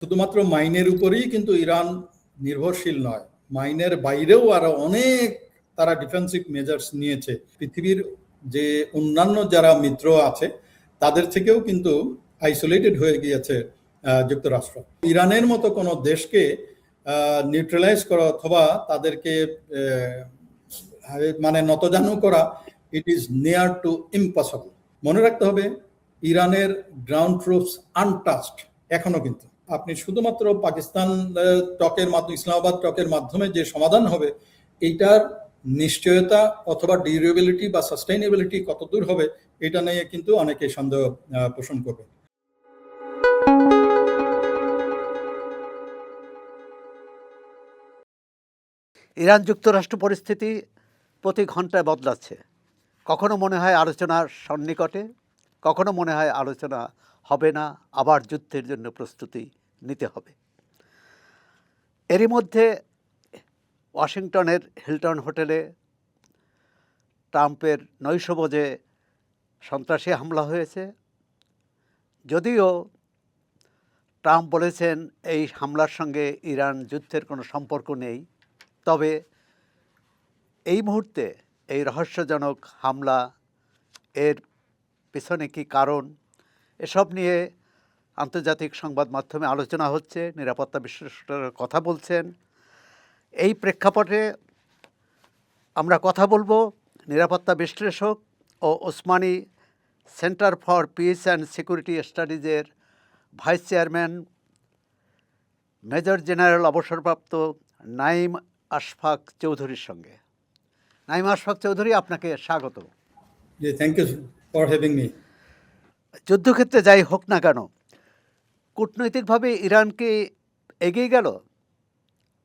শুধুমাত্র মাইনের উপরেই কিন্তু ইরান নির্ভরশীল নয়, মাইনের বাইরেও আরো অনেক তারা ডিফেন্সিভ মেজার্স নিয়েছে। পৃথিবীর যে অন্যান্য যারা মিত্র আছে তাদের থেকেও কিন্তু আইসোলেটেড হয়ে গিয়েছে যুক্তরাষ্ট্র। ইরানের মতো কোনো দেশকে নিউট্রালাইজ করা অথবা তাদেরকে মানে নতজানু করা, it is near to impossible. মনে রাখতে হবে ইরানের গ্রাউন্ড ট্রুপস আনটাচড এখনো। কিন্তু আপনি শুধুমাত্র পাকিস্তান টকের মাধ্যমে, ইসলামাবাদ টকের মাধ্যমে যে সমাধান হবে এইটার নিশ্চয়তা অথবা ডিউরেবিলিটি বা সাস্টেইনেবিলিটি কত দূর হবে এটা নিয়ে কিন্তু অনেকে সন্দেহ পোষণ করবে। ইরান যুক্তরাষ্ট্র পরিস্থিতি প্রতি ঘন্টায় বদলাচ্ছে। কখনো মনে হয় আলোচনার সন্নিকটে, কখনো মনে হয় আলোচনা হবে না, আবার যুদ্ধের জন্য প্রস্তুতি নিতে হবে। এরই মধ্যে ওয়াশিংটনের হিলটন হোটেলে ট্রাম্পের নৈশভোজে সন্ত্রাসী হামলা হয়েছে। যদিও ট্রাম্প বলেছেন এই হামলার সঙ্গে ইরান যুদ্ধের কোনো সম্পর্ক নেই, তবে এই মুহূর্তে এই রহস্যজনক হামলা, এর পিছনে কী কারণ, এসব নিয়ে আন্তর্জাতিক সংবাদ মাধ্যমে আলোচনা হচ্ছে, নিরাপত্তা বিশ্লেষকরা কথা বলছেন। এই প্রেক্ষাপটে আমরা কথা বলবো নিরাপত্তা বিশ্লেষক ও Osmani centre for peace and security স্টাডিজের ভাইস চেয়ারম্যান মেজর জেনারেল অবসরপ্রাপ্ত নাঈম আশফাক চৌধুরীর সঙ্গে। নাঈম আশফাক চৌধুরী, আপনাকে স্বাগত। Thank you for having me. যুদ্ধক্ষেত্রে যাই হোক না কেন, কূটনৈতিকভাবে ইরানকে এগিয়ে গেল,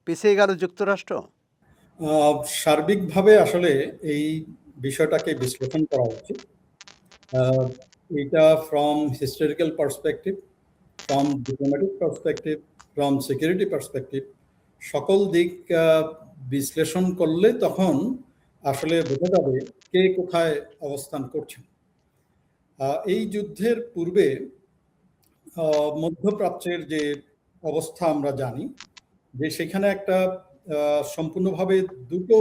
পিছিয়ে গেল যুক্তরাষ্ট্র? সার্বিকভাবে আসলে এই বিষয়টাকে বিশ্লেষণ করা উচিত। এটা from historical perspective, from diplomatic perspective, from security perspective, সকল দিক বিশ্লেষণ করলে তখন আসলে বোঝা যাবে কে কোথায় অবস্থান করছে। এই যুদ্ধের পূর্বে মধ্যপ্রাচ্যের যে অবস্থা আমরা জানি যে সেখানে একটা সম্পূর্ণভাবে দুটো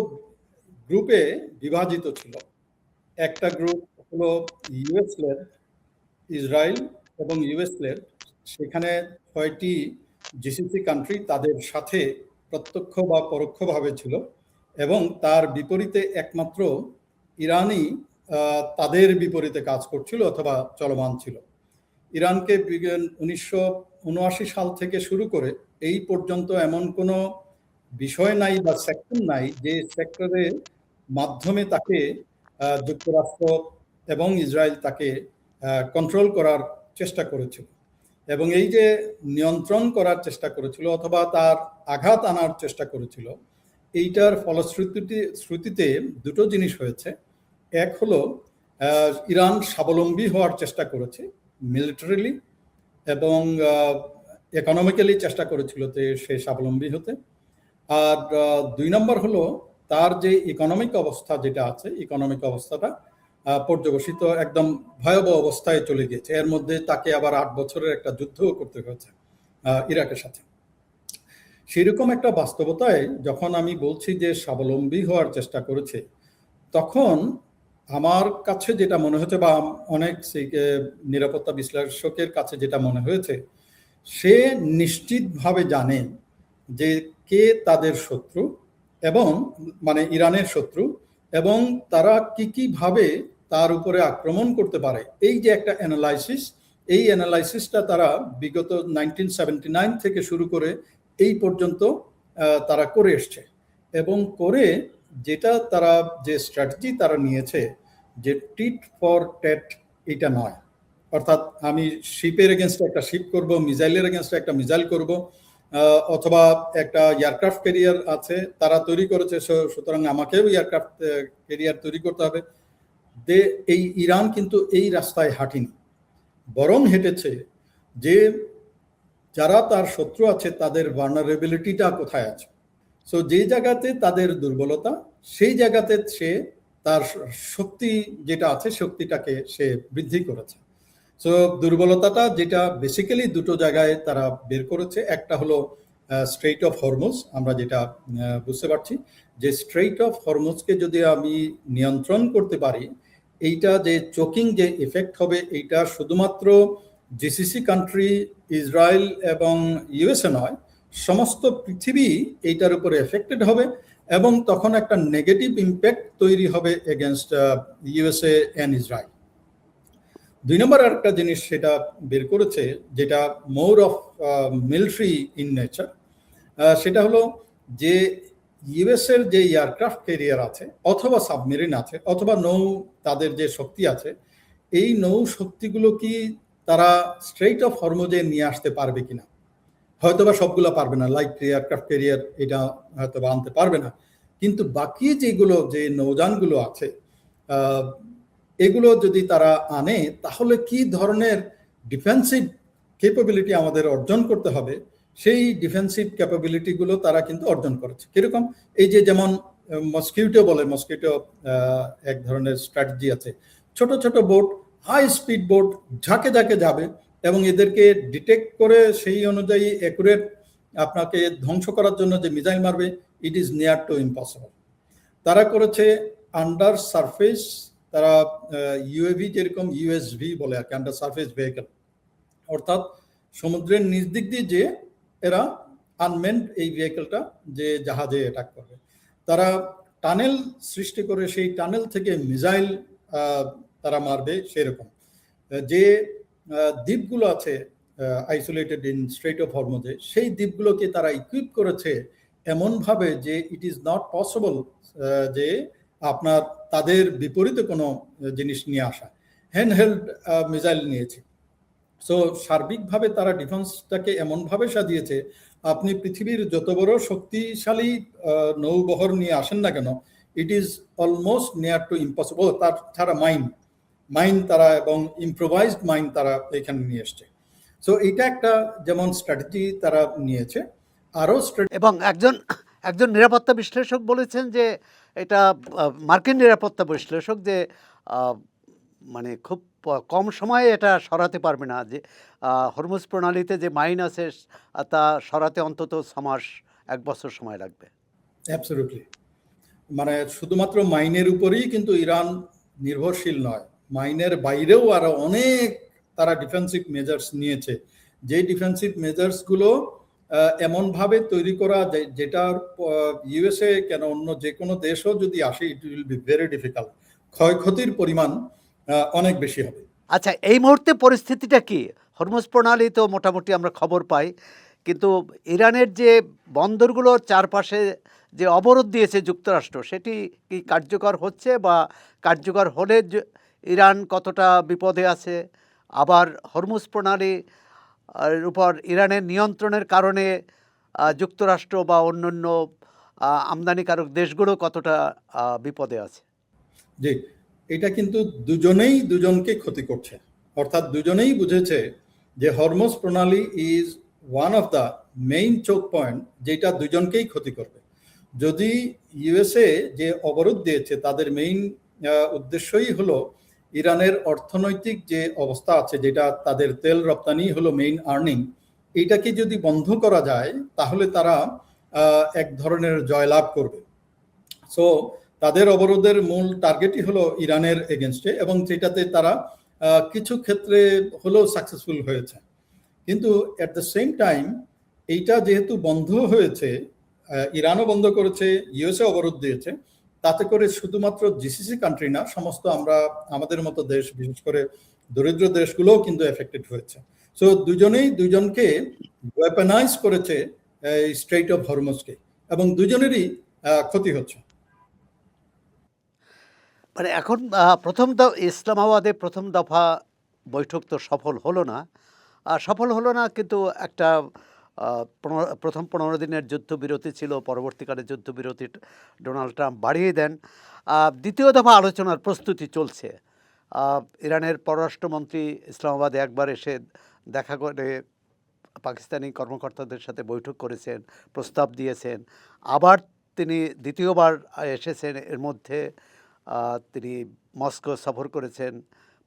গ্রুপে বিভাজিত ছিল। একটা গ্রুপ হলো ইউএস লেড, ইসরায়েল এবং ইউএস লেড। সেখানে 6টি জিসিসি কান্ট্রি তাদের সাথে প্রত্যক্ষ বা পরোক্ষভাবে ছিল, এবং তার বিপরীতে একমাত্র ইরানই তাদের বিপরীতে কাজ করছিল অথবা চলমান ছিল। ইরানকে 1979 সাল থেকে শুরু করে এই পর্যন্ত এমন কোনো বিষয় নাই বা সেক্টর নাই যে সেক্টরের মাধ্যমে তাকে যুক্তরাষ্ট্র এবং ইসরায়েল তাকে কন্ট্রোল করার চেষ্টা করেছিল। এবং এই যে নিয়ন্ত্রণ করার চেষ্টা করেছিল অথবা তার আঘাত আনার চেষ্টা করেছিল, এইটার ফলশ্রুতিতে দুটো জিনিস হয়েছে। এক হলো ইরান স্বাবলম্বী হওয়ার চেষ্টা করেছে মিলিটারিলি, এবং ইকোনমিক্যালি চেষ্টা করেছিল যে সে স্বাবলম্বী হতে। আর 2 নম্বর হলো তার যে ইকোনমিক অবস্থা যেটা আছে, ইকোনমিক অবস্থাটা পর্যবসিত একদম ভয়াবহ অবস্থায় চলে গিয়েছে। এর মধ্যে তাকে আবার 8 বছরের একটা যুদ্ধও করতে হয়েছে ইরাকের সাথে। সেরকম একটা বাস্তবতায় যখন আমি বলছি যে স্বাবলম্বী হওয়ার চেষ্টা করেছে, তখন আমার কাছে যেটা মনে হচ্ছে বা অনেক নিরাপত্তা বিশ্লেষকের কাছে যেটা মনে হয়েছে, সে নিশ্চিতভাবে জানে যে কে তাদের শত্রু, এবং মানে ইরানের শত্রু, এবং তারা কি ভাবে তার উপরে আক্রমণ করতে পারে। এই যে একটা অ্যানালাইসিস, এই অ্যানালাইসিসটা তারা বিগত 1979 থেকে শুরু করে এই পর্যন্ত তারা করে এসছে। এবং করে যেটা তারা যে স্ট্র্যাটেজি তারা নিয়েছে যে টিট ফর ট্যাট, এটা নয়। অর্থাৎ আমি শিপের এগেনস্টে একটা শিপ করব, মিসাইলের এগেনস্টে একটা মিসাইল করব, অথবা একটা এয়ারক্রাফট ক্যারিয়ার আছে তারা তৈরি করেছে, সুতরাং আমাকেও এয়ারক্রাফট ক্যারিয়ার তৈরি করতে হবে। এই ইরান কিন্তু এই রাস্তায় হাঁটেনি, বরং হেঁটেছে যে যারা তার শত্রু আছে তাদের ভালনারেবিলিটিটা কোথায় আছে। সো যে জায়গাতে তাদের দুর্বলতা, সেই জায়গাতে সে তার শক্তি যেটা আছে শক্তিটাকে সে বৃদ্ধি করেছে। সো দুর্বলতাটা যেটা বেসিক্যালি দুটো জায়গায় তারা বের করেছে, একটা হলো স্ট্রেইট অফ হরমুজ। আমরা যেটা বুঝতে পারছি যে স্ট্রেইট অফ হরমুজকে যদি আমি নিয়ন্ত্রণ করতে পারি, এইটা যে চোকিং যে এফেক্ট হবে, এইটা শুধুমাত্র জিসিসি কান্ট্রি, ইসরায়েল এবং ইউএসএ নয়, সমস্ত পৃথিবী এইটার উপরে এফেক্টেড হবে এবং তখন একটা নেগেটিভ ইম্প্যাক্ট তৈরি হবে এগেনস্ট ইউএসএ অ্যান্ড ইসরায়েল। 2 নম্বর আরেকটা জিনিস সেটা বের করেছে, যেটা more of military in nature. সেটা হলো যে ইউএস এর যে এয়ারক্রাফট ক্যারিয়ার আছে অথবা সাবমেরিন আছে অথবা নৌ, তাদের যে শক্তি আছে, এই নৌ শক্তিগুলো কি তারা স্ট্রেইট অফ হরমুজে নিয়ে আসতে পারবে কিনা। হয়তোবা সবগুলো পারবে না, লাইট এয়ারক্রাফট ক্যারিয়ার এটা হয়তোবা আনতে পারবে না, কিন্তু বাকি যেগুলো যে নৌযানগুলো আছে এগুলো যদি তারা আনে, তাহলে কি ধরনের ডিফেন্সিভ ক্যাপাবিলিটি আমাদের অর্জন করতে হবে, সেই ডিফেন্সিভ ক্যাপাবিলিটিগুলো তারা কিন্তু অর্জন করেছে। কিরকম? এই যে যেমন মস্কিউটো বলে, মস্কিউটো এক ধরনের স্ট্র্যাটেজি আছে, ছোট ছোট বোট, হাই স্পিড বোট ঝাঁকে ঝাঁকে যাবে এবং এদেরকে ডিটেক্ট করে সেই অনুযায়ী অ্যাকুরেট আপনাকে ধ্বংস করার জন্য যে মিসাইল মারবে, it is near to impossible. তারা করেছে আন্ডার সারফেস, তারা ইউএভি যেরকম ইউএসভি বলে আর কি, আন্ডার সারফেস ভেহিকল, অর্থাৎ সমুদ্রের নিচ দিক দিয়ে যে এরা আনমেন্ড এই ভেহিকলটা যে জাহাজে অ্যাটাক করবে, তারা টানেল সৃষ্টি করে সেই টানেল থেকে মিসাইল তারা মারবে। সেরকম যে দ্বীপগুলো আছে আইসোলেটেড ইন স্ট্রেইট অফ হরমুজে, সেই দ্বীপগুলোকে তারা ইকুইপ করেছে এমনভাবে যে ইট ইজ নট পসিবল যে আপনার তাদের বিপরীতে কোনো জিনিস নিয়ে আসা। হ্যান্ডহেল্ড মিসাইল নিয়েছে। সো সার্বিকভাবে তারা ডিফেন্সটাকে এমনভাবে সাজিয়েছে, আপনি পৃথিবীর যত বড় শক্তিশালী নৌবহর নিয়ে আসেন না কেন, it is almost near to impossible. তার ছাড়া মাইন তারা এবং ইম্প্রোভাইজড মাইন তারা এখানে নিয়ে এসছে। সো এটা একটা যেমন স্ট্র্যাটেজি তারা নিয়েছে। আরও এবং একজন নিরাপত্তা বিশ্লেষক বলেছেন যে এটা মার্কিন নিরাপত্তা বিশ্লেষক যে মানে খুব কম সময়ে এটা সরাতে পারবে না, যে হরমুজ প্রণালীতে যে মাইন আছে তা সরাতে অন্তত 6 মাস 1 বছর সময় লাগবে। অ্যাবসলিউটলি, মানে শুধুমাত্র মাইনের উপরেই কিন্তু ইরান নির্ভরশীল নয়, মাইনের বাইরেও আরো অনেক তারা ডিফেন্সিভ মেজার্স নিয়েছে, যে ডিফেন্সিভ মেজার্সগুলো এমনভাবে তৈরি করা যেটার ইউএসএ কেন অন্য যে কোনো দেশও যদি আসে, it will be very difficult, ক্ষয়ক্ষতির পরিমাণ অনেক বেশি হবে। আচ্ছা, এই মুহূর্তে পরিস্থিতিটা কি? হরমুজ প্রণালী তো মোটামুটি আমরা খবর পাই, কিন্তু ইরানের যে বন্দরগুলোর চারপাশে যে অবরোধ দিয়েছে যুক্তরাষ্ট্র, সেটি কি কার্যকর হচ্ছে, বা কার্যকর হলে ইরান কতটা বিপদে আছে? আবার হরমুজ প্রণালী উপর ইরানের নিয়ন্ত্রণের কারণে যুক্তরাষ্ট্র বা অন্যান্য আমদানিকারক দেশগুলো কতটা বিপদে আছে? জি, এটা কিন্তু দুজনেই দুজনকে ক্ষতি করছে, অর্থাৎ দুজনেই বুঝেছে যে হরমুজ প্রণালী is one of the main choke point, যেটা দুজনকেই ক্ষতি করবে। যদি ইউএসএ যে অবরোধ দিয়েছে, তাদের মেইন উদ্দেশ্যই হলো ইরানের অর্থনৈতিক যে অবস্থা আছে, যেটা তাদের তেল রপ্তানি হলো মেইন আর্নিং, এইটাকে যদি বন্ধ করা যায় তাহলে তারা এক ধরনের জয়লাভ করবে। সো তাদের অবরোধের মূল টার্গেটই হলো ইরানের এগেনস্টে, এবং সেটাতে তারা কিছু ক্ষেত্রে হলেও সাকসেসফুল হয়েছে। কিন্তু অ্যাট দ্য সেম টাইম এইটা যেহেতু বন্ধ হয়েছে, ইরানও বন্ধ করেছে, ইউএসএ অবরোধ দিয়েছে, তাতে করে শুধুমাত্র জিসিসি কান্ট্রি না, সমস্ত আমাদের মতো দেশ, বিশেষ করে দরিদ্র দেশগুলোও কিন্তু এফেক্টেড হয়েছে। সো দুজনেই দুজনকে ওয়েপেনাইজ করেছে স্ট্রেইট অফ হরমুজকে, এবং দুজনেরই ক্ষতি হচ্ছে। মানে এখন ইসলামাবাদে প্রথম দফা বৈঠক তো সফল হলো না, কিন্তু একটা প্রথম 15 দিনের যুদ্ধবিরতি ছিল, পরবর্তীকালে যুদ্ধবিরতি ডোনাল্ড ট্রাম্প বাড়িয়ে দেন। দ্বিতীয় দফা আলোচনার প্রস্তুতি চলছে। ইরানের পররাষ্ট্রমন্ত্রী ইসলামাবাদে একবার এসে দেখা করে পাকিস্তানি কর্মকর্তাদের সাথে বৈঠক করেছেন, প্রস্তাব দিয়েছেন। আবার তিনি দ্বিতীয়বার এসেছেন, এর মধ্যে তিনি মস্কো সফর করেছেন,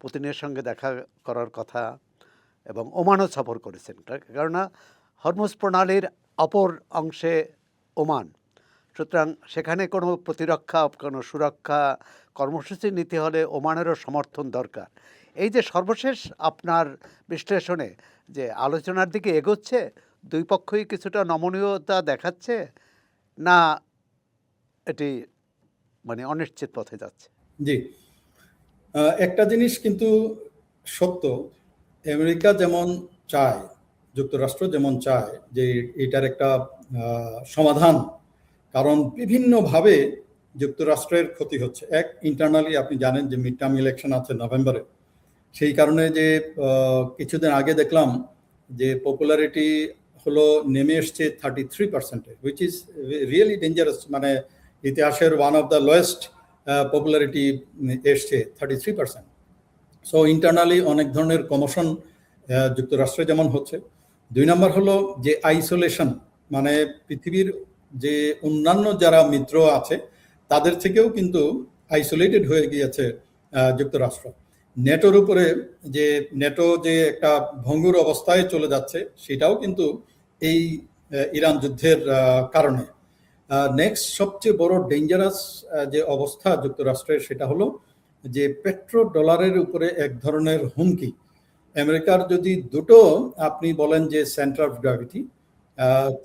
পুতিনের সঙ্গে দেখা করার কথা এবং ওমানও সফর করেছেন, কেননা হরমুজ প্রণালীর অপর অংশে ওমান। সুতরাং সেখানে কোনো প্রতিরক্ষা, কোনো সুরক্ষা কর্মসূচি নিতে হলে ওমানেরও সমর্থন দরকার। এই যে সর্বশেষ আপনার বিশ্লেষণে যে আলোচনার দিকে এগোচ্ছে, দুই পক্ষই কিছুটা নমনীয়তা দেখাচ্ছে, না এটি মানে অনিশ্চিত পথে যাচ্ছে? জি, একটা জিনিস কিন্তু সত্য, আমেরিকা যেমন চায়, যুক্তরাষ্ট্র যেমন চায় যে এটার একটা সমাধান, কারণ বিভিন্নভাবে যুক্তরাষ্ট্রের ক্ষতি হচ্ছে। এক, ইন্টারনালি আপনি জানেন যে মিড টার্ম ইলেকশন আছে নভেম্বরে, সেই কারণে যে কিছুদিন আগে দেখলাম যে পপুলারিটি হলো নেমে এসছে 33%, হুইচ ইজ রিয়েলি ডেঞ্জারাস। মানে ইতিহাসের one of the lowest popularity এসছে 33%। সো ইন্টারনালি অনেক ধরনের কমোশন যুক্তরাষ্ট্রে যেমন হচ্ছে। দুই নম্বর হলো যে আইসোলেশন, মানে পৃথিবীর যে অন্যান্য যারা মিত্র আছে তাদের থেকেও কিন্তু আইসোলেটেড হয়ে গিয়েছে যুক্তরাষ্ট্র। নেটোর উপরে যে নেটো যে একটা ভঙ্গুর অবস্থায় চলে যাচ্ছে, সেটাও কিন্তু এই ইরান যুদ্ধের কারণে। নেক্সট সবচেয়ে বড় ডেঞ্জারাস যে অবস্থা যুক্তরাষ্ট্রের, সেটা হলো যে পেট্রো ডলারের উপরে এক ধরনের হুমকি। আমেরিকার যদি দুটো আপনি বলেন যে সেন্টার অফ গ্র্যাভিটি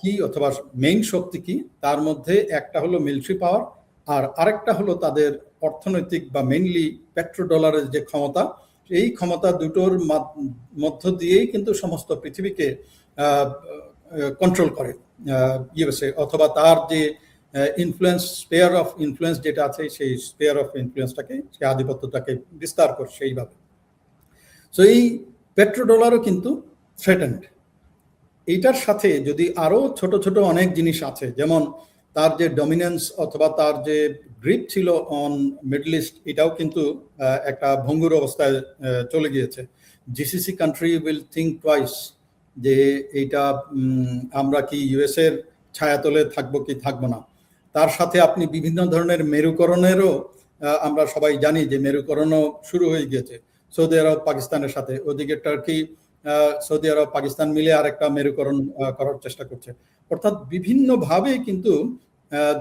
কি অথবা মেইন শক্তি কি, তার মধ্যে একটা হলো মিলিটারি পাওয়ার, আর আরেকটা হলো তাদের অর্থনৈতিক বা মেইনলি পেট্রো ডলারের যে ক্ষমতা, এই ক্ষমতা দুটোর মধ্য দিয়েই কিন্তু সমস্ত পৃথিবীকে কন্ট্রোল করে ইউএসএ, অথবা তার যে ইনফ্লুয়েন্স, স্পেয়ার অফ ইনফ্লুয়েন্স যেটা আছে, সেই স্পেয়ার অফ ইনফ্লুয়েন্সটাকে, সেই আধিপত্যটাকে বিস্তার করছে এইভাবে। সো এই পেট্রো ডলারও কিন্তু থ্রেটেন্ড। এইটার সাথে যদি আরও ছোট ছোট অনেক জিনিস আছে, যেমন তার যে ডমিনেন্স অথবা তার যে গ্রিপ ছিল অন মিডল ইস্ট, এটাও কিন্তু একটা ভঙ্গুর অবস্থায় চলে গিয়েছে। GCC country will think twice যে এইটা আমরা কি ইউএসএর ছায়াতলে থাকবো কি থাকবো না। তার সাথে আপনি বিভিন্ন ধরনের মেরুকরণেরও আমরা সবাই জানি যে মেরুকরণও শুরু হয়ে গিয়েছে সৌদি আরব পাকিস্তানের সাথে। ওদিকে টার্কি, সৌদি আরব, পাকিস্তান মিলে আরেকটা মেরুকরণ করার চেষ্টা করছে। অর্থাৎ বিভিন্নভাবে কিন্তু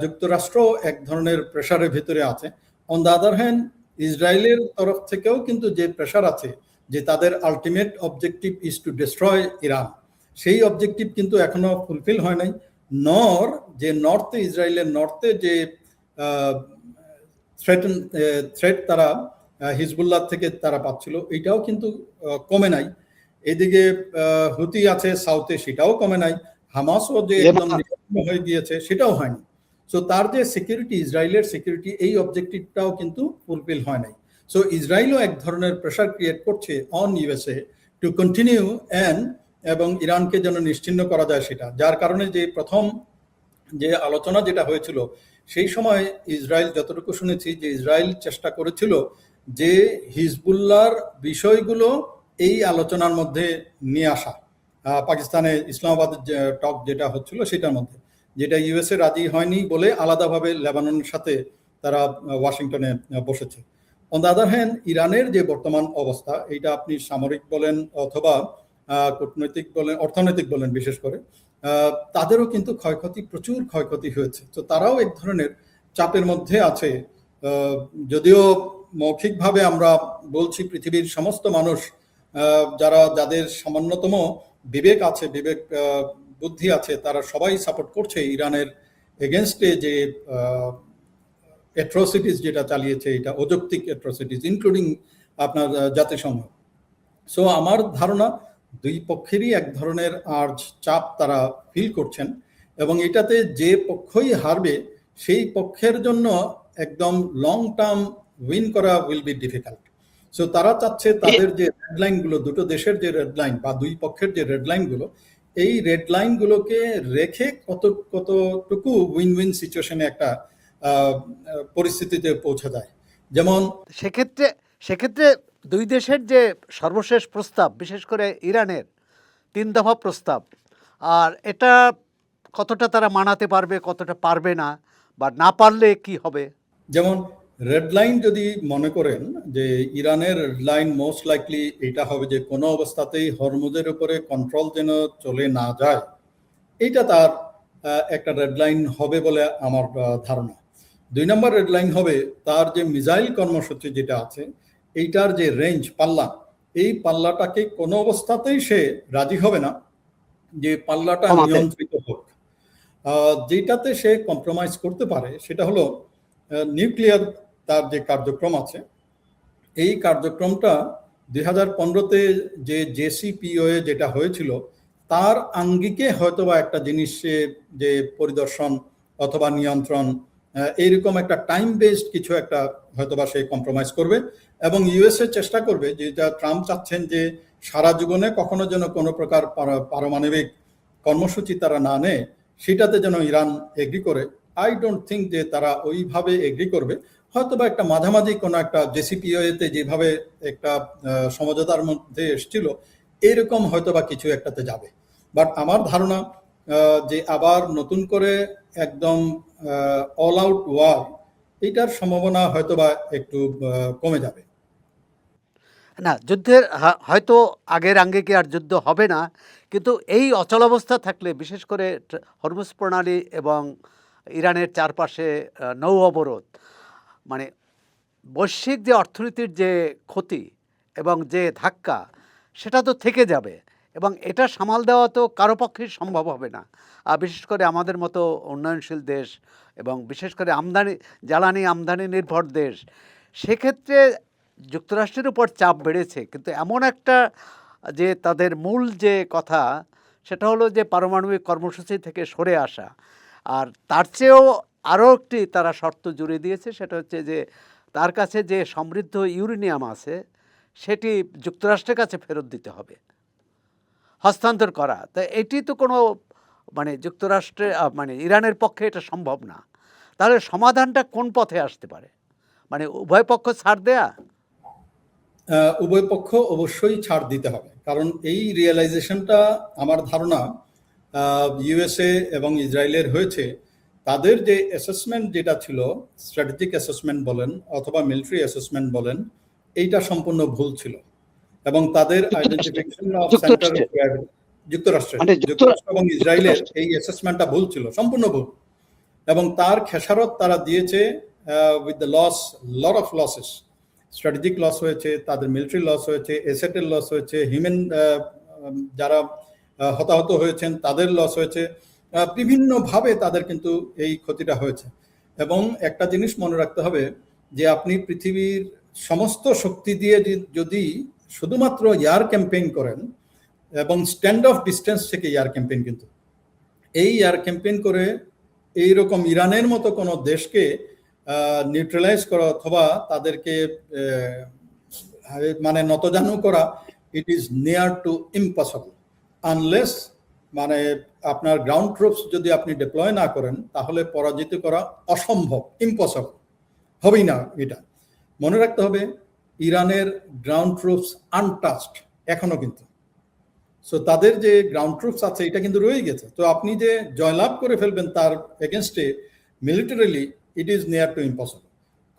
যুক্তরাষ্ট্র এক ধরনের প্রেশারের ভিতরে আছে। অন দ্য আদার হ্যান্ড, ইসরায়েলের তরফ থেকেও কিন্তু যে প্রেশার আছে যে তাদের ultimate objective is to destroy Iran, সেই অবজেক্টিভ কিন্তু এখনো ফুলফিল হয় নাই। নর যে নর্থে, ইসরায়েলের নর্থে যে থ্রেট তারা হিজবুল্লাহ থেকে তারা পাচ্ছিল, এইটাও কিন্তু কমে নাই। এদিকে হুতি আছে সাউথে, সেটাও কমে নাই। হামাসও যে একদম হয়ে গিয়েছে, সেটাও হয়নি। সো তার যে সিকিউরিটি, ইসরায়েলের সিকিউরিটি, এই অবজেক্টিভটাও কিন্তু ফুলফিল হয় নাই। সো ইসরায়েলও এক ধরনের প্রেশার ক্রিয়েট করছে অন ইউএসএ টু কন্টিনিউ এবং ইরানকে যেন নিশ্চিহ্ন করা যায় সেটা। যার কারণে যে প্রথম যে আলোচনা যেটা হয়েছিল, সেই সময় ইসরায়েল, যতটুকু শুনেছি, যে ইসরায়েল চেষ্টা করেছিল যে হিজবুল্লাহর বিষয়গুলো এই আলোচনার মধ্যে নিয়ে আসা, পাকিস্তানে ইসলামাবাদের টক যেটা হচ্ছিল সেটার মধ্যে, যেটা ইউএসএ রাজি হয়নি বলে আলাদাভাবে লেবাননের সাথে তারা ওয়াশিংটনে বসেছে। অন দ্য আদার হ্যান্ড, ইরানের যে বর্তমান অবস্থা, এইটা আপনি সামরিক বলেন অথবা কূটনৈতিক বলেন, অর্থনৈতিক বলেন, বিশেষ করে তাদেরও কিন্তু ক্ষয়ক্ষতি, প্রচুর ক্ষয়ক্ষতি হয়েছে। তো তারাও এক ধরনের চাপের মধ্যে আছে। যদিও মৌখিকভাবে আমরা বলছি পৃথিবীর সমস্ত মানুষ যাদের সামান্যতম বিবেক আছে, বিবেক বুদ্ধি আছে, তারা সবাই সাপোর্ট করছে ইরানের এগেনস্টে যে অ্যাট্রোসিটিস যেটা চালিয়েছে, এটা অযৌক্তিক অ্যাট্রোসিটিস, ইনক্লুডিং আপনার জাতিসংঘ। সো আমার ধারণা দুই পক্ষেরই এক ধরনের আর্জ, চাপ তারা ফিল করছেন, এবং এটাতে যে পক্ষই হারবে সেই পক্ষের জন্য একদম লং টার্ম উইন করা উইল বি ডিফিকাল্ট। সো তারা চাচ্ছে তাদের যে রেডলাইনগুলো, দুটো দেশের যে রেডলাইন বা দুই পক্ষের যে রেডলাইনগুলো, এই রেডলাইনগুলোকে রেখে কতটুকু উইন উইন সিচুয়েশনে একটা পরিস্থিতিতে পৌঁছা যায়। যেমন সেক্ষেত্রে দুই দেশের যে সর্বশেষ প্রস্তাব, বিশেষ করে ইরানের 3 দফা প্রস্তাব, আর এটা কতটা তারা মানাতে পারবে, কতটা পারবে না, বা না পারলে কি হবে? যেমন রেড লাইন যদি মনে করেন যে ইরানের রেড লাইন মোস্ট লাইকলি এটা হবে যে কোনো অবস্থাতেই হরমুজের উপরে কন্ট্রোল যেন চলে না যায়, এইটা তার একটা রেড লাইন হবে বলে আমার ধারণা। 2 নম্বর রেড লাইন হবে তার যে মিসাইল কর্মসূচি যেটা আছে, এইটার যে রেঞ্জ পাল্লা, এই পাল্লাটাকে কোনো অবস্থাতেই সে রাজি হবে না যে পাল্লাটা নিয়ন্ত্রিত হোক। যেটাতে সে কম্প্রোমাইজ করতে পারে সেটা হলো নিউক্লিয়ার তার যে কার্যক্রম আছে, এই কার্যক্রমটা 2015-তে যে JCPOA যেটা হয়েছিল তার আঙ্গিকে হয়তোবা একটা জিনিস যে পরিদর্শন অথবা নিয়ন্ত্রণ, এইরকম একটা টাইম বেসড কিছু একটা হয়তোবা সে কম্প্রোমাইজ করবে। এবং ইউএসএ চেষ্টা করবে, যেটা ট্রাম্প চাচ্ছেন যে সারা জীবনে কখনো যেন কোনো প্রকার পারমাণবিক কর্মসূচি তারা না নেয়, সেটাতে যেন ইরান এগ্রি করে। আই ডোন্ট থিঙ্ক যে তারা ওইভাবে এগ্রি করবে, হয়তোবা একটা মাঝামাঝি কোনো একটা JCPOA-তে যেভাবে একটা সমঝোতার মধ্যে এসেছিল এইরকম হয়তোবা কিছু একটাতে যাবে। বাট আমার ধারণা যে আবার নতুন করে একদম অল আউট ওয়ার, এইটার সম্ভাবনা হয়তোবা একটু কমে যাবে। না, যুদ্ধের হয়তো আগের আঙ্গিকে আর যুদ্ধ হবে না, কিন্তু এই অচলাবস্থা থাকলে বিশেষ করে হরমুজ প্রণালী এবং ইরানের চারপাশে নৌ অবরোধ, মানে বৈশ্বিক যে অর্থনীতির যে ক্ষতি এবং যে ধাক্কা, সেটা তো থেকে যাবে এবং এটা সামাল দেওয়া তো কারো পক্ষেই সম্ভব হবে না। বিশেষ করে আমাদের মতো উন্নয়নশীল দেশ এবং বিশেষ করে জ্বালানি আমদানি নির্ভর দেশ, সেক্ষেত্রে যুক্তরাষ্ট্রের উপর চাপ বেড়েছে। কিন্তু এমন একটা যে তাদের মূল যে কথা, সেটা হলো যে পারমাণবিক কর্মসূচি থেকে সরে আসা। আর তার চেয়েও আরও একটি তারা শর্ত জুড়ে দিয়েছে, সেটা হচ্ছে যে তার কাছে যে সমৃদ্ধ ইউরেনিয়াম আছে সেটি যুক্তরাষ্ট্রের কাছে ফেরত দিতে হবে, হস্তান্তর করা। তো এটি তো কোনো মানে যুক্তরাষ্ট্রে মানে ইরানের পক্ষে এটা সম্ভব না। তাহলে সমাধানটা কোন পথে আসতে পারে? মানে উভয় পক্ষ ছাড় দেয়া? উভয় পক্ষ অবশ্যই ছাড় দিতে হবে, কারণ এই রিয়েলাইজেশনটা আমার ধারণা ইউএসএ এবং ইসরায়েলের হয়েছে। তাদের যে অ্যাসেসমেন্ট যেটা ছিল, স্ট্র্যাটেজিক অ্যাসেসমেন্ট বলেন অথবা মিলিটারি অ্যাসেসমেন্ট বলেন, এইটা সম্পূর্ণ ভুল ছিল। এবং তাদের আইডেন্টিফিকেশন অফ সেন্টার যুক্তরাষ্ট্র এবং ইসরায়েলের এই অ্যাসেসমেন্টটা ভুল ছিল, সম্পূর্ণ ভুল। এবং তার খেসারত তারা দিয়েছে with the lot of losses. Strategic loss হয়েছে, তাদের মিলিটারি লস হয়েছে, এসেটের লস হয়েছে, হিউম্যান যারা হতাহত হয়েছেন তাদের লস হয়েছে, বিভিন্নভাবে তাদের কিন্তু এই ক্ষতিটা হয়েছে। এবং একটা জিনিস মনে রাখতে হবে যে আপনি পৃথিবীর সমস্ত শক্তি দিয়ে যদি শুধুমাত্র এয়ার ক্যাম্পেইন করেন, এবং স্ট্যান্ড অফ ডিস্টেন্স থেকে এয়ার ক্যাম্পেইন, কিন্তু এই এয়ার ক্যাম্পেইন করে এইরকম ইরানের মতো কোনো দেশকে নিউট্রালাইজ করা অথবা তাদেরকে মানে নতজানু করা, it is near to impossible. Unless মানে আপনার গ্রাউন্ড ট্রুপস যদি আপনি ডিপ্লয় না করেন, তাহলে পরাজিত করা অসম্ভব, ইম্পসিবল, হবেই না। এটা মনে রাখতে হবে, ইরানের গ্রাউন্ড ট্রুপস আনটাচড এখনো কিন্তু। সো তাদের যে গ্রাউন্ড ট্রুপস আছে এটা কিন্তু রয়ে গেছে। তো আপনি যে জয়লাভ করে ফেলবেন তার এগেনস্টে militarily, it is near to impossible.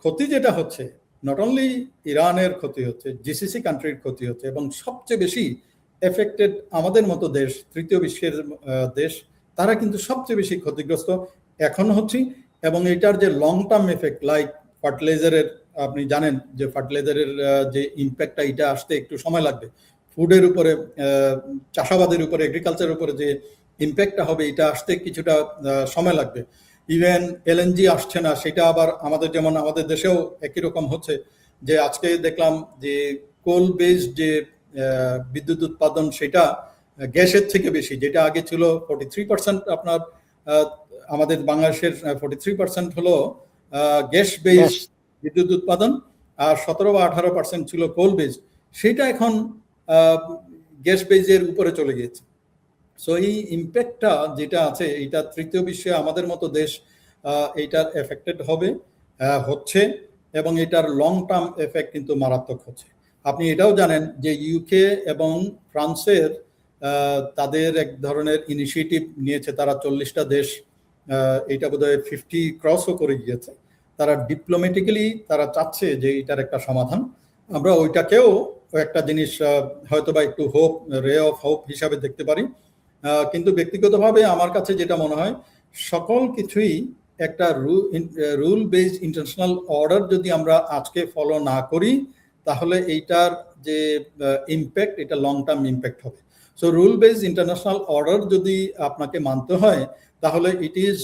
ক্ষতি যেটা হচ্ছে, নট অনলি ইরানের ক্ষতি হচ্ছে, জিসিসি কান্ট্রির ক্ষতি হচ্ছে, এবং সবচেয়ে বেশি এফেক্টেড আমাদের মতো দেশ, তৃতীয় বিশ্বের দেশ, তারা কিন্তু সবচেয়ে বেশি ক্ষতিগ্রস্ত এখন হচ্ছে। এবং এটার যে লং টার্ম এফেক্ট, লাইক ফার্টিলাইজারের, আপনি জানেন যে ফার্টিলাইজারের যে ইম্প্যাক্টটা, এটা আসতে একটু সময় লাগবে। ফুডের উপরে, চাষাবাদের উপরে, এগ্রিকালচারের উপরে যে ইম্প্যাক্টটা হবে, এটা আসতে কিছুটা সময় লাগবে। ইভেন এলএনজি আসছে না, সেটা আবার আমাদের, যেমন আমাদের দেশেও একই রকম হচ্ছে। যে আজকে দেখলাম যে কোল বেসড যে বিদ্যুৎ উৎপাদন, সেটা গ্যাসের থেকে বেশি। যেটা আগে ছিল 43%, আপনার আমাদের বাংলাদেশের 43% হলো গ্যাস বেসড বিদ্যুৎ উৎপাদন, আর 17 বা 18% ছিল কোল বেসড। সেটা এখন গ্যাস বেজের উপরে চলে গিয়েছে। সো এই ইম্প্যাক্টটা যেটা আছে, এটা তৃতীয় বিশ্বে আমাদের মতো দেশ এইটার এফেক্টেড হবে, হচ্ছে, এবং এটার লং টার্ম এফেক্ট কিন্তু মারাত্মক হচ্ছে। আপনি এটাও জানেন যে ইউকে এবং ফ্রান্সের তাদের এক ধরনের ইনিশিয়েটিভ নিয়েছে, তারা 40টা দেশ, এটা বোধহয় 50 ক্রসও করে গিয়েছে। তারা ডিপ্লোম্যাটিক্যালি তারা চাচ্ছে যে এটার একটা সমাধান। আমরা ওইটাকেও একটা জিনিস হয়তোবা একটু রে অফ হোপ হিসাবে দেখতে পারি। কিন্তু ব্যক্তিগতভাবে আমার কাছে যেটা মনে হয়, সকল কিছুই একটা রুল বেসড ইন্টারন্যাশনাল অর্ডার যদি আমরা আজকে ফলো না করি, তাহলে এইটার যে ইম্প্যাক্ট, এটা লং টার্ম ইম্প্যাক্ট হবে। So rule based international order যদি আপনাকে মানতে হয়, তাহলে it is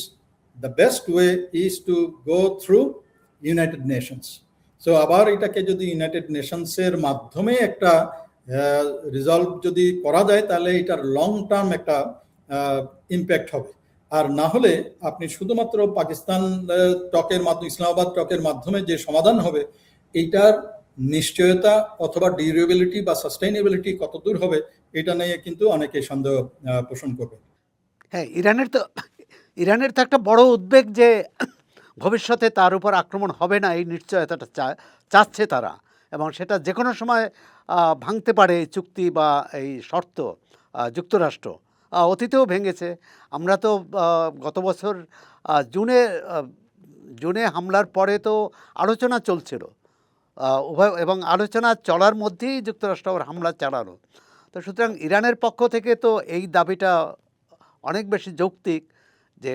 the best way is to go through United Nations. So আবার এটাকে যদি ইউনাইটেড নেশনসের মাধ্যমে একটা রিজলভ যদি করা যায়, তাহলে এটার লং টার্ম একটা ইম্প্যাক্ট হবে। আর না হলে আপনি শুধুমাত্র পাকিস্তান টকের মাধ্যমে, ইসলামাবাদ টকের মাধ্যমে যে সমাধান হবে, এইটার নিশ্চয়তা অথবা ডিউরেবিলিটি বা সাস্টেইনেবিলিটি কতদূর হবে, এটা নিয়ে কিন্তু অনেকে সন্দেহ পোষণ করবে। হ্যাঁ, ইরানের তো একটা বড় উদ্বেগ যে ভবিষ্যতে তার উপর আক্রমণ হবে না, এই নিশ্চয়তাটা চাচ্ছে তারা, এবং সেটা যে কোনো সময় ভাঙতে পারে এই চুক্তি বা এই শর্ত যুক্তরাষ্ট্র। অতীতেও ভেঙেছে। আমরা তো গত বছর জুনে হামলার পরে তো আলোচনা চলছিল, উভয়, এবং আলোচনা চলার মধ্যেই যুক্তরাষ্ট্র আবার হামলা চালানো। তো সুতরাং ইরানের পক্ষ থেকে তো এই দাবিটা অনেক বেশি যৌক্তিক যে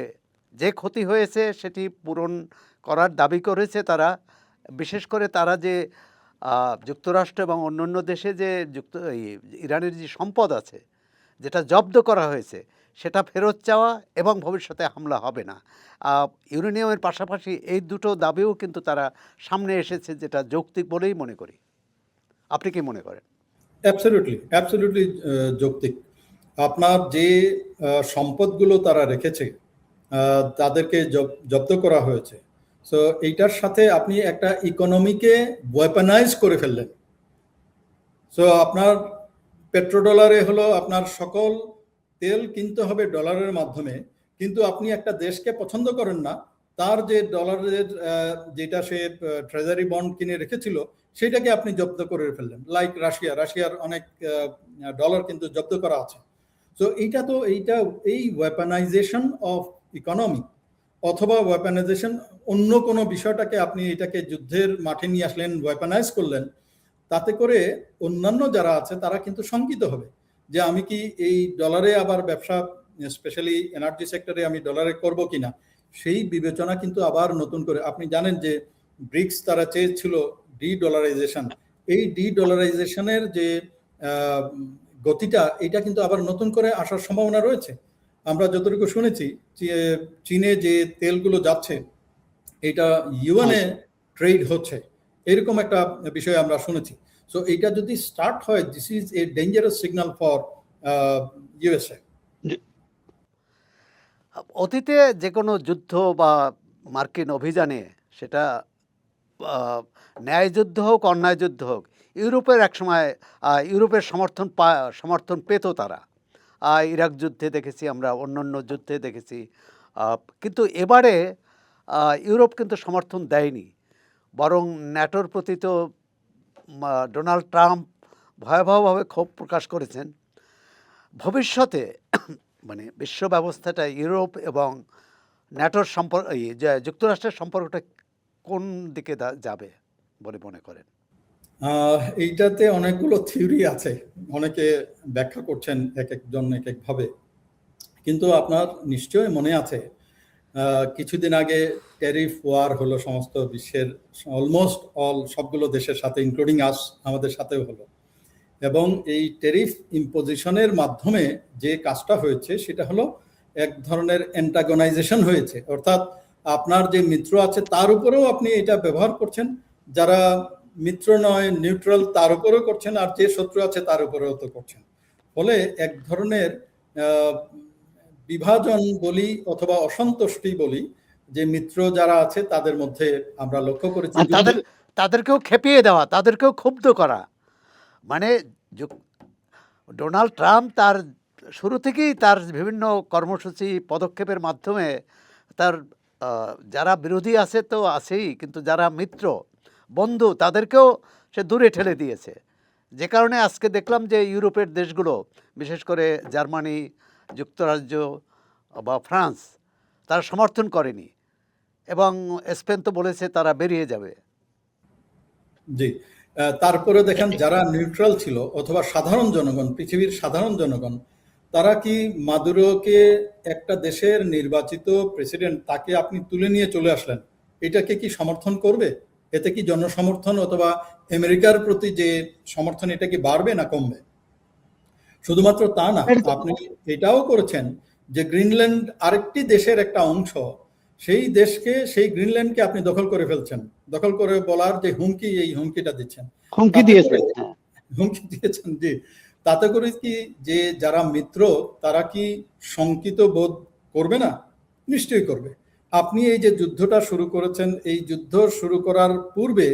যে ক্ষতি হয়েছে সেটি পূরণ করার দাবি করেছে তারা। বিশেষ করে তারা যে যুক্তরাষ্ট্র এবং অন্যান্য দেশে যে ইরানের যে সম্পদ আছে, যেটা জব্দ করা হয়েছে, সেটা ফেরত চাওয়া এবং ভবিষ্যতে হামলা হবে না। ইউরেনিয়ামের পাশাপাশি এই দুটো দাবিও কিন্তু তারা সামনে এসেছে, যেটা যৌক্তিক বলেই মনে করি। আপনি কি মনে করেন? অ্যাবসলিউটলি যৌক্তিক। আপনার যে সম্পদগুলো তারা রেখেছে, তাদেরকে জব্দ করা হয়েছে, সো এইটার সাথে আপনি একটা ইকোনমিকে ওয়েপনাইজ করে ফেললেন। সো আপনার পেট্রোডলারে হলো আপনার সকল তেল কিনতে হবে ডলারের মাধ্যমে, কিন্তু আপনি একটা দেশকে পছন্দ করেন না, তার যে ডলারের যেটা সে ট্রেজারি বন্ড কিনে রেখেছিল, সেটাকে আপনি জব্দ করে ফেললেন। লাইক রাশিয়ার অনেক ডলার কিন্তু জব্দ করা আছে। সো এইটা এই ওয়েপনাইজেশন অফ ইকোনমি অথবা ওয়েপনাইজেশন, অন্য কোনো বিষয়টাকে আপনি এটাকে যুদ্ধের মাঠে নিয়ে আসলেন, ওয়েপনাইজ করলেন, তাতে করে অন্যান্য যারা আছে তারা কিন্তু শঙ্কিত হবে যে আমি কি এই ডলারে আবার ব্যবসা, স্পেশালি এনার্জি সেক্টরে আমি ডলারে করব কিনা। সেই বিবেচনা কিন্তু আবার নতুন করে, আপনি জানেন যে ব্রিক্স তারা চেয়েছিল ডলারাইজেশন। এই ডলারাইজেশনের যে গতিটা, এটা কিন্তু আবার নতুন করে আসার সম্ভাবনা রয়েছে। আমরা যতটুকু শুনেছি, চীনে যে তেলগুলো যাচ্ছে, এটা ইউএনএ ট্রেড হচ্ছে, এরকম একটা বিষয় আমরা শুনেছি। সো এটা যদি স্টার্ট হয়, this is a dangerous signal for USA. অতীতে যে কোনো যুদ্ধ বা মার্কিন অভিযানে, সেটা ন্যায় যুদ্ধ হোক, অন্যায় যুদ্ধ হোক, ইউরোপের একসময় ইউরোপের সমর্থন পেত তারা। ইরাক যুদ্ধে দেখেছি আমরা, অন্যান্য যুদ্ধে দেখেছি। কিন্তু এবারে ইউরোপ কিন্তু সমর্থন দেয়নি, বরং ন্যাটোর প্রতি তো ডোনাল্ড ট্রাম্প ভয়াবহভাবে ক্ষোভ প্রকাশ করেছেন। ভবিষ্যতে মানে বিশ্ব ব্যবস্থাটা ইউরোপ এবং ন্যাটোর যুক্তরাষ্ট্রের সম্পর্কটা কোন দিকে যাবে বলে মনে করেন? এইটাতে অনেকগুলো থিওরি আছে, অনেকে ব্যাখ্যা করছেন এক একজন এক একভাবে। কিন্তু আপনার নিশ্চয়ই মনে আছে, কিছুদিন আগে ট্যারিফ ওয়ার হলো সমস্ত বিশ্বের, অলমোস্ট সবগুলো দেশের সাথে, ইনক্লুডিং আস, আমাদের সাথেও হলো। এবং এই ট্যারিফ ইম্পোজিশনের মাধ্যমে যে কাজটা হয়েছে, সেটা হলো এক ধরনের অ্যান্টাগনাইজেশন হয়েছে। অর্থাৎ আপনার যে মিত্র আছে তার উপরেও আপনি এটা ব্যবহার করছেন, যারা মিত্র নয়, নিউট্রাল, তার উপরেও করছেন, আর যে শত্রু আছে তার উপরেও তো করছেন। ফলে এক ধরনের বিভাজন বলি অথবা অসন্তুষ্টি বলি, যে মিত্র যারা আছে তাদের মধ্যে আমরা লক্ষ্য করেছি, তাদেরকেও খেপিয়ে দেওয়া, তাদেরকেও ক্ষুব্ধ করা। মানে ডোনাল্ড ট্রাম্প তার শুরু থেকেই তার বিভিন্ন কর্মসূচি, পদক্ষেপের মাধ্যমে তার যারা বিরোধী আছে তো আছেই, কিন্তু যারা মিত্র, বন্ধু, তাদেরকেও সে দূরে ঠেলে দিয়েছে। যে কারণে আজকে দেখলাম যে ইউরোপের দেশগুলো, বিশেষ করে জার্মানি, যুক্তরাজ্য বা ফ্রান্স, তারা সমর্থন করেনি। এবং স্পেন তো বলেছে তারা বেরিয়ে যাবে। জি। তারপরে দেখেন যারা নিউট্রাল ছিল অথবা সাধারণ জনগণ, পৃথিবীর সাধারণ জনগণ, তারা কি মাদুরোকে একটা দেশের নির্বাচিত প্রেসিডেন্ট তাকে আপনি তুলে নিয়ে চলে আসলেন, এটাকে কি সমর্থন করবে? এতে কি জনসমর্থন অথবা আমেরিকার প্রতি যে সমর্থন এটা কি বাড়বে না কমবে? শুধুমাত্র তা না, এটা তো আপনি এটাও করেছেন যে গ্রিনল্যান্ড আরেকটি দেশের একটা অংশ, সেই দেশকে, সেই গ্রিনল্যান্ডকে আপনি দখল করে ফেলছেন। দখল করে বলার যে হুমকি, এই হুমকিটা দিচ্ছেন। হুমকি তাতে করে দিয়েছেন। হ্যাঁ। হুমকি দিয়েছেন, জি। তাতে করে কি যে যারা মিত্র তারা কি শঙ্কিত বোধ করবে না? নিশ্চয়ই করবে। আপনি এই যে যুদ্ধটা শুরু করেছেন, এই যুদ্ধ শুরু করার পূর্বে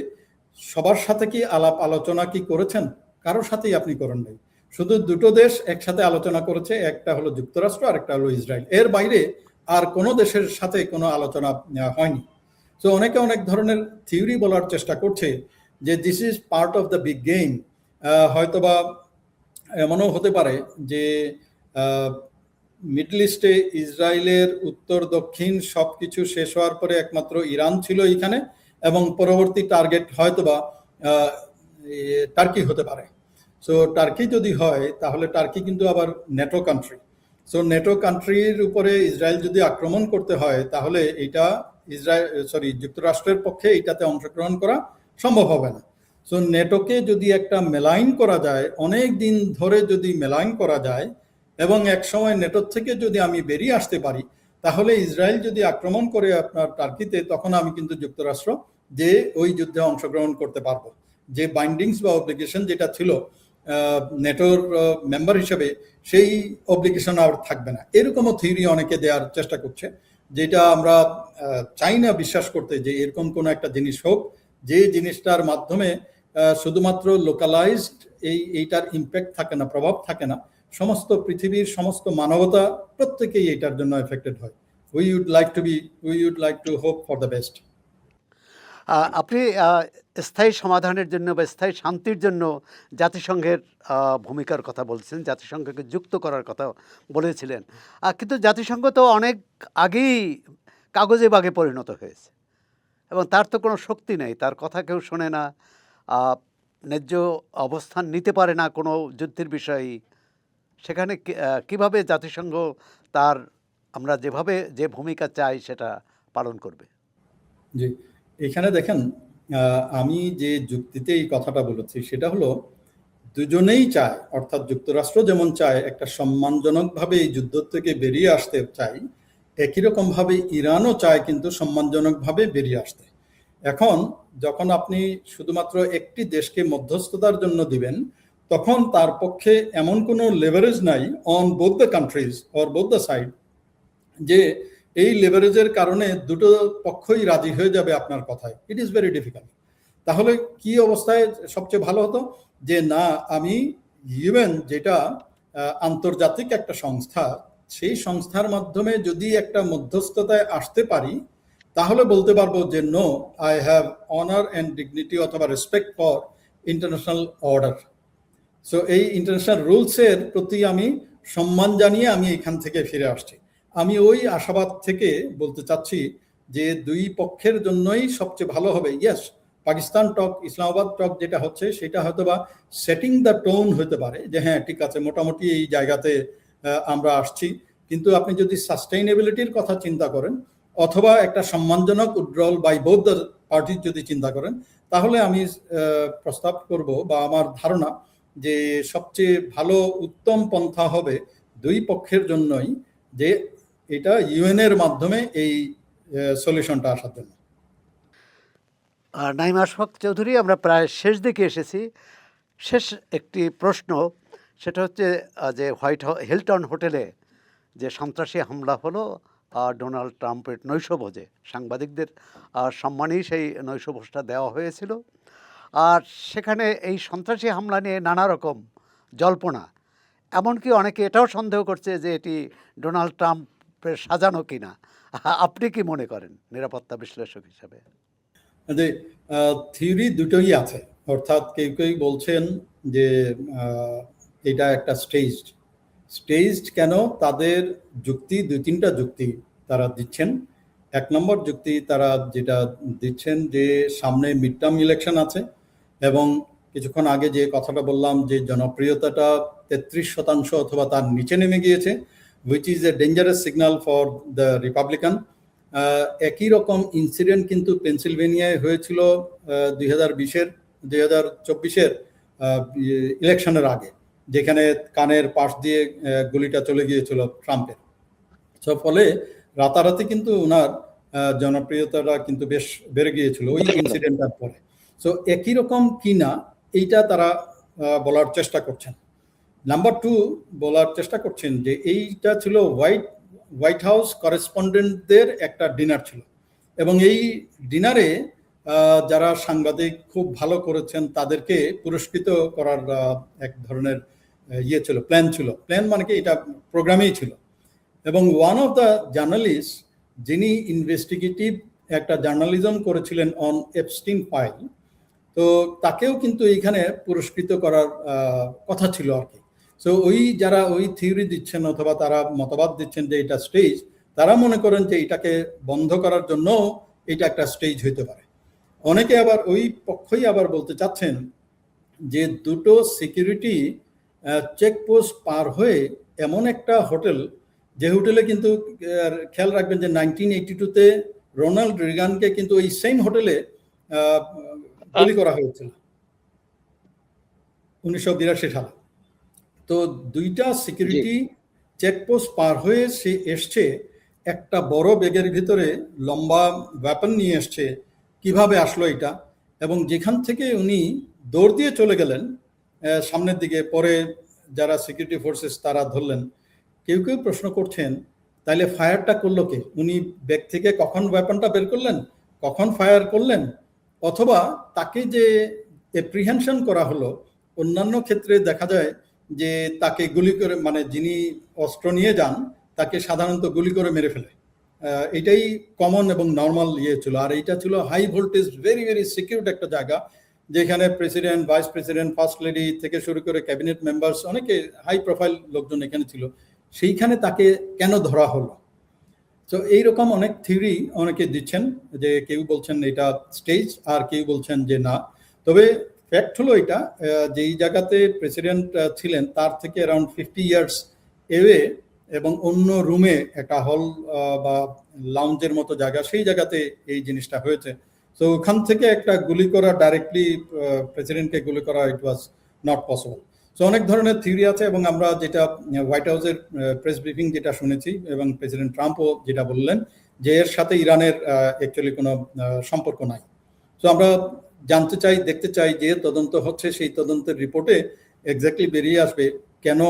সবার সাথে কি আলাপ আলোচনা কি করেছেন? কারোর সাথেই আপনি করেন নাই। শুধু দুটো দেশ একসাথে আলোচনা করেছে, একটা হলো যুক্তরাষ্ট্র আর একটা হলো ইসরায়েল। এর বাইরে আর কোনো দেশের সাথে কোনো আলোচনা হয়নি। তো অনেকে অনেক ধরনের থিওরি বলার চেষ্টা করছে যে this is part of the big game. হয়তোবা এমনও হতে পারে যে মিডল ইস্টে ইসরায়েলের উত্তর দক্ষিণ সবকিছু শেষ হওয়ার পরে একমাত্র ইরান ছিল এখানে, এবং পরবর্তী টার্গেট হয়তোবা টার্কি হতে পারে। সো টার্কি যদি হয় তাহলে টার্কি কিন্তু আবার নেটো কান্ট্রি। সো নেটো কান্ট্রির উপরে ইসরায়েল যদি আক্রমণ করতে হয় তাহলে এটা যুক্তরাষ্ট্রের পক্ষে এটাতে অংশগ্রহণ করা সম্ভব হবে না। সো নেটোকে যদি একটা মেলাইন করা যায়, অনেক দিন ধরে যদি মেলাইন করা যায় এবং এক সময় নেটোর থেকে যদি আমি বেরিয়ে আসতে পারি, তাহলে ইসরায়েল যদি আক্রমণ করে আপনার টার্কিতে, তখন আমি কিন্তু যুক্তরাষ্ট্র যে ওই যুদ্ধে অংশগ্রহণ করতে পারবো। যে বাইন্ডিংস বা অব্লিগেশন যেটা ছিল নেটোর মেম্বার হিসেবে, সেই অব্লিগেশন আর থাকবে না। এরকমও থিওরি অনেকে দেওয়ার চেষ্টা করছে, যেটা আমরা চাই না বিশ্বাস করতে, যে এরকম কোনো একটা জিনিস হোক যে জিনিসটার মাধ্যমে শুধুমাত্র লোকালাইজড এইটার ইম্প্যাক্ট থাকে না, প্রভাব থাকে না, সমস্ত পৃথিবীর সমস্ত মানবতা প্রত্যেকেই এটার জন্য এফেক্টেড হয়। We would like to hope for the best. আপনি স্থায়ী সমাধানের জন্য বা স্থায়ী শান্তির জন্য জাতিসংঘের ভূমিকার কথা বলছেন, জাতিসংঘকে যুক্ত করার কথা বলেছিলেন। কিন্তু জাতিসংঘ তো অনেক আগেই কাগজে বাগে পরিণত হয়েছে এবং তার তো কোনো শক্তি নেই, তার কথা কেউ শোনে না, আহ, ন্যায্য অবস্থান নিতে পারে না কোনো যুদ্ধের বিষয়ে। সেখানে কিভাবে জাতিসংঘ তার, আমরা যেভাবে যে ভূমিকা চাই সেটা পালন করবে? জি, এখানে দেখেন, আমি যে যুক্তিতে এই কথাটা বলেছি সেটা হলো, দুজনেই চায়, অর্থাৎ যুক্তরাষ্ট্র যেমন চায় একটা সম্মানজনকভাবে এই যুদ্ধ থেকে বেরিয়ে আসতে চাই, একই রকম ভাবে ইরানও চায় কিন্তু সম্মানজনকভাবে বেরিয়ে আসতে। এখন যখন আপনি শুধুমাত্র একটি দেশকে মধ্যস্থতার জন্য দিবেন, তখন তার পক্ষে এমন কোনো লেভারেজ নাই on both the countries or both the side, যে এই লেভারেজের কারণে দুটো পক্ষই রাজি হয়ে যাবে আপনার কথায়। It is very difficult. তাহলে কি অবস্থায় সবচেয়ে ভালো হতো, যে না, আমি ইউএন যেটা আন্তর্জাতিক একটা সংস্থা, সেই সংস্থার মাধ্যমে যদি একটা মধ্যস্থতায় আসতে পারি, তাহলে বলতে পারবো যে no, I have honour and dignity অথবা respect for international order. So এই ইন্টারন্যাশনাল রুলসের প্রতি আমি সম্মান জানিয়ে আমি এখান থেকে ফিরে আসছি। আমি ওই আশাবাদ থেকে বলতে চাচ্ছি যে দুই পক্ষের জন্যই সবচেয়ে ভালো হবে, ইয়েস, পাকিস্তান টক, ইসলামাবাদ টক যেটা হচ্ছে সেটা হয়তো বা সেটিং দ্য টোন হতে পারে, যে হ্যাঁ ঠিক আছে, মোটামুটি এই জায়গাতে আমরা আসছি। কিন্তু আপনি যদি সাস্টেইনেবিলিটির কথা চিন্তা করেন, অথবা একটা সম্মানজনক withdrawal by both the party যদি চিন্তা করেন, তাহলে আমি প্রস্তাব করব, বা আমার ধারণা, যে সবচেয়ে ভালো উত্তম পন্থা হবে দুই পক্ষের জন্যই, যে এটা ইউএনের মাধ্যমে এই সলিউশনটা আসার জন্য। নাইম আশফাক চৌধুরী, আমরা প্রায় শেষ দিকে এসেছি। শেষ একটি প্রশ্ন, সেটা হচ্ছে যে হিলটন হোটেলে যে সন্ত্রাসী হামলা হলো ডোনাল্ড ট্রাম্পের নৈশভোজে, সাংবাদিকদের সম্মানেই সেই নৈশভোজটা দেওয়া হয়েছিল। আর সেখানে এই সন্ত্রাসী হামলা নিয়ে নানা রকম জল্পনা, এমনকি অনেকে এটাও সন্দেহ করছে যে এটি ডোনাল্ড ট্রাম্পের সাজানো কিনা। আপনি কি মনে করেন নিরাপত্তা বিশ্লেষক হিসাবে? যে থিওরি দুটোই আছে, অর্থাৎ কেউ কেউ বলছেন যে এটা একটা স্টেজড কেন, তাদের যুক্তি, দুই তিনটা যুক্তি তারা দিচ্ছেন। এক নম্বর যুক্তি তারা যেটা দিচ্ছেন যে সামনে মিড টার্ম ইলেকশন আছে এবং কিছুক্ষণ আগে যে কথাটা বললাম যে জনপ্রিয়তাটা 33% অথবা তার নিচে নেমে গিয়েছে, which is a dangerous signal for the Republican. একই রকম ইনসিডেন্ট কিন্তু পেনসিলভেনিয়ায় হয়েছিল 2024-এর ইলেকশনের আগে, যেখানে কানের পাশ দিয়ে গুলিটা চলে গিয়েছিল ট্রাম্পের। সো ফলে রাতারাতি কিন্তু ওনার জনপ্রিয়তাটা কিন্তু বেশ বেড়ে গিয়েছিল ওই ইনসিডেন্টটার পরে। সো একই রকম কিনা এইটা তারা বলার চেষ্টা করছেন। নাম্বার 2 বলার চেষ্টা করছেন যে এইটা ছিল হোয়াইট হাউস করেসপন্ডেন্টদের একটা ডিনার ছিল এবং এই ডিনারে যারা সাংবাদিক খুব ভালো করেছেন তাদেরকে পুরস্কৃত করার এক ধরনের ইয়ে ছিল, প্ল্যান মানে কি এটা প্রোগ্রামেই ছিল। এবং ওয়ান অফ দ্য জার্নালিস্ট যিনি ইনভেস্টিগেটিভ একটা জার্নালিজম করেছিলেন অন এপস্টিন ফাইল, তো তাকেও কিন্তু এইখানে পুরস্কৃত করার কথা ছিল আর কি। সো যারা ওই থিওরি দিচ্ছেন অথবা তারা মতবাদ দিচ্ছেন যে এটা স্টেজ, তারা মনে করেন যে এটাকে বন্ধ করার জন্য এটা একটা স্টেজ হইতে পারে। অনেকে আবার ওই পক্ষই আবার বলতে চাচ্ছেন যে দুটো সিকিউরিটি চেকপোস্ট পার হয়ে এমন একটা হোটেল, যে হোটেলে কিন্তু খেয়াল রাখবেন যে 1982-তে রোনাল্ড রিগানকে কিন্তু ওই সেম হোটেলে গুলি করা হয়েছিল 1982 সালে। তো দুইটা সিকিউরিটি চেকপোস্ট পার হয়ে সে এসছে একটা বড় ব্যাগের ভিতরে লম্বা ওয়েপন নিয়ে এসছে, কিভাবে আসলো এটা, এবং যেখান থেকে উনি দৌড় দিয়ে চলে গেলেন সামনের দিকে, পরে যারা সিকিউরিটি ফোর্সেস তারা ধরলেন। কেউ কেউ প্রশ্ন করছেন তাইলে ফায়ারটা করলো কে? উনি ব্যাগ থেকে কখন ওয়েপনটা বের করলেন, কখন ফায়ার করলেন, অথবা তাকে যে এপ্রিহেনশন করা হলো, অন্যান্য ক্ষেত্রে দেখা যায় যে তাকে গুলি করে, মানে যিনি অস্ত্র নিয়ে যান তাকে সাধারণত গুলি করে মেরে ফেলে, এটাই কমন এবং নর্মাল ইয়ে ছিল। আর এইটা ছিল high voltage very very secured একটা জায়গা, যেখানে president, vice president, first lady থেকে শুরু করে ক্যাবিনেট মেম্বার্স, অনেকে হাই প্রোফাইল লোকজন এখানে ছিল। সেইখানে তাকে কেন ধরা হলো? তো এইরকম অনেক থিওরি অনেকে দিচ্ছেন, যে কেউ বলছেন এটা স্টেজ, আর কেউ বলছেন যে না। তবে ফ্যাক্ট হলো এটা, যেই জায়গাতে প্রেসিডেন্ট ছিলেন তার থেকে অ্যারাউন্ড 50 ইয়ার্স এওয়ে এবং অন্য রুমে একটা হল বা লাউঞ্জের মতো জায়গা, সেই জায়গাতে এই জিনিসটা হয়েছে। তো ওখান থেকে একটা গুলি করা, ডাইরেক্টলি প্রেসিডেন্টকে গুলি করা, ইট ওয়াজ নট পসিবল। তো অনেক ধরনের থিওরি আছে, এবং আমরা যেটা হোয়াইট হাউসের প্রেস ব্রিফিং যেটা শুনেছি, এবং প্রেসিডেন্ট ট্রাম্পও যেটা বললেন যে এর সাথে ইরানের অ্যাকচুয়ালি কোনো সম্পর্ক নাই। তো আমরা জানতে চাই, দেখতে চাই যে তদন্ত হচ্ছে, সেই তদন্তের রিপোর্টে এক্স্যাক্টলি বেরিয়ে আসবে কেন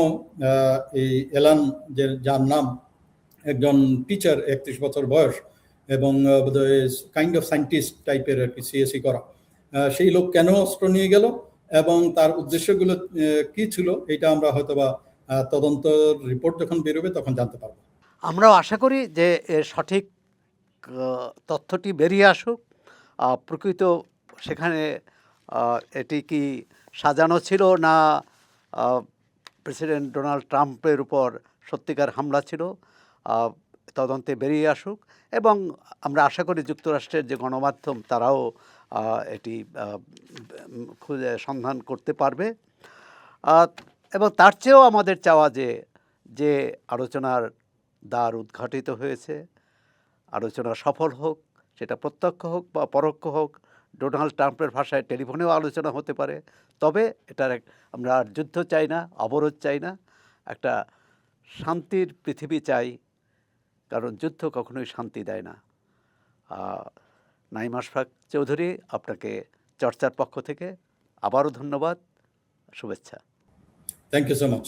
এই এলান, যার নাম, একজন টিচার, 31 বছর বয়স এবং কাইন্ড অফ সায়েন্টিস্ট টাইপের আর কি, সিএসি করা, সেই লোক কেন অস্ত্র নিয়ে গেল এবং তার উদ্দেশ্যগুলো কি ছিল, এটা আমরা হয়তোবা তদন্ত রিপোর্ট যখন বেরোবে তখন জানতে পারবো। আমরাও আশা করি যে এর সঠিক তথ্যটি বেরিয়ে আসুক। প্রকৃত সেখানে এটি কি সাজানো ছিল, না প্রেসিডেন্ট ডোনাল্ড ট্রাম্পের উপর সত্যিকার হামলা ছিল, তদন্তে বেরিয়ে আসুক। এবং আমরা আশা করি যুক্তরাষ্ট্রের যে গণমাধ্যম তারাও এটি খুঁজে সন্ধান করতে পারবে। এবং তার চেয়েও আমাদের চাওয়া যে আলোচনার দ্বার উদ্ঘাটিত হয়েছে, আলোচনা সফল হোক, সেটা প্রত্যক্ষ হোক বা পরোক্ষ হোক। ডোনাল্ড ট্রাম্পের ভাষায় টেলিফোনেও আলোচনা হতে পারে। তবে এটার আমরা আর যুদ্ধ চাই না, অবরোধ চাই না, একটা শান্তির পৃথিবী চাই, কারণ যুদ্ধ কখনোই শান্তি দেয় না। নাঈম আশফাক চৌধুরী, আপনাকে চর্চার পক্ষ থেকে আবারও ধন্যবাদ, শুভেচ্ছা। Thank you so much.